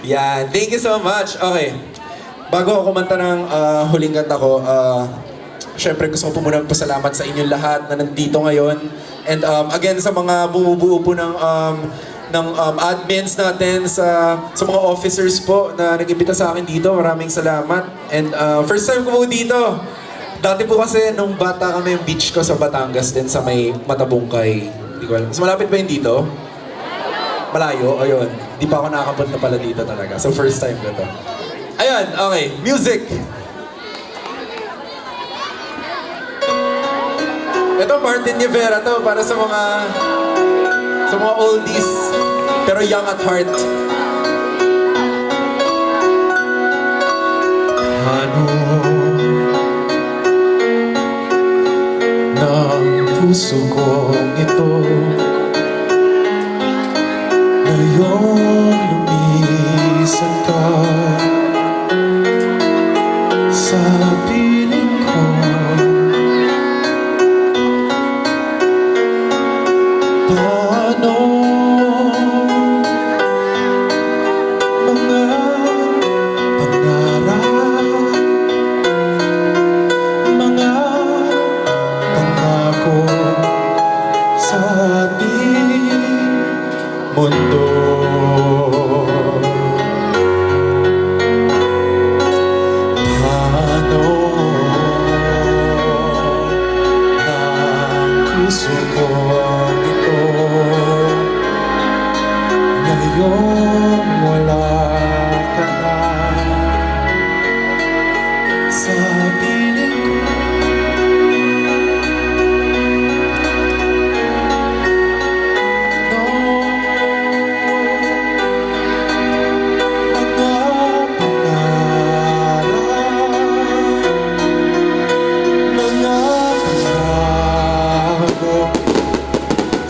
Yan, thank you so much. Okay, bago ako kumanta ng huling kanta ko, syempre gusto ko po muna pasalamat sa inyong lahat na nandito ngayon. And again, sa mga bumubuo po ng admins natin, sa mga officers po na nag-imbita sa akin dito, maraming salamat. And first time ko po dito. Dati po kasi nung bata kami, yung beach ko sa Batangas din sa may Matabungkay. Hindi ko alam. Mas malapit ba yun dito? Malayo? Ayun. Di pa ako nakakapunta pala dito talaga. So first time ko to. Ayun, okay. Music! Ito, Martin Rivera to, para sa mga oldies, pero young at heart. Ano ng puso kong ito ngayong lumisan ka sa piling ko? Paano mga pangarap, mga pangako sa ating mundo? Paano ng puso ko ito ngayong wala ka na sa piling ko?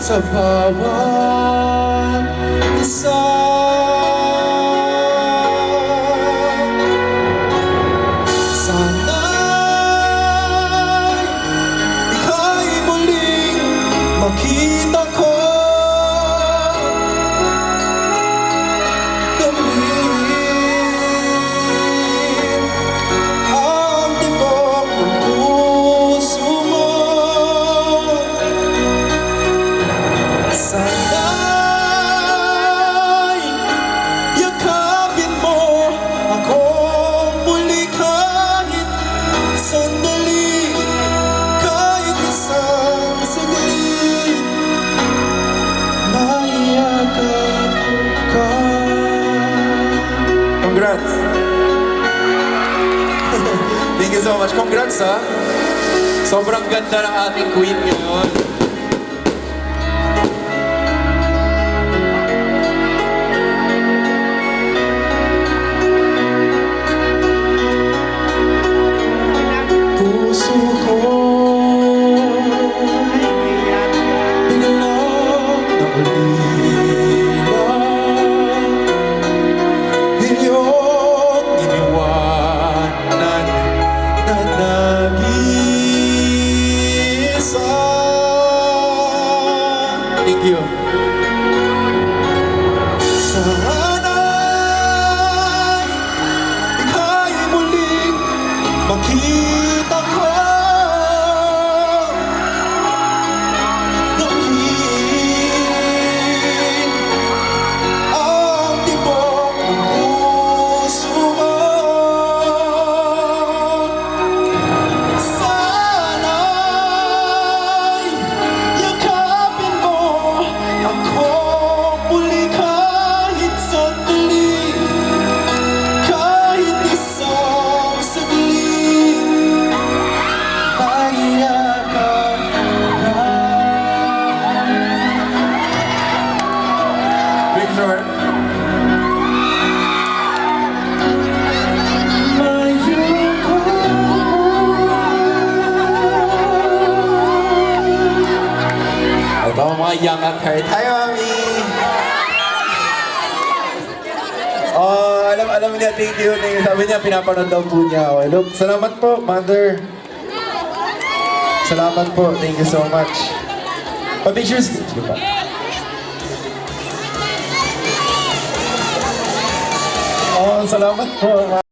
Sa bawat isa, sana'y ika'y muling makita ko. Damhin ang tibok ng puso mo. Sana'y yakapin mo ako muli kahit sandali, kahit isang saglit, maiyakap ka. Congrats! Thank you so much. Congrats, ha? Sobrang ganda ng ating queen ngayon. Puso ko biglang naulila, iyong iniwanan na nag-iisa. Thank you. Sana'y ika'y muling makita ko. Damhin ang tibok ng puso mo. Sana'y yakapin mo ako muli kahit sandali, kahit isang saglit, maiyakap ka. Victor. Ito ang mga young at heart. Hi, Mami! Alam niya, thank you. Sabi niya, pinapanood daw po niya ako. Look, salamat po, Mother. Salamat po. Thank you so much. Pa-pictures. Sige pa. Oo, salamat po.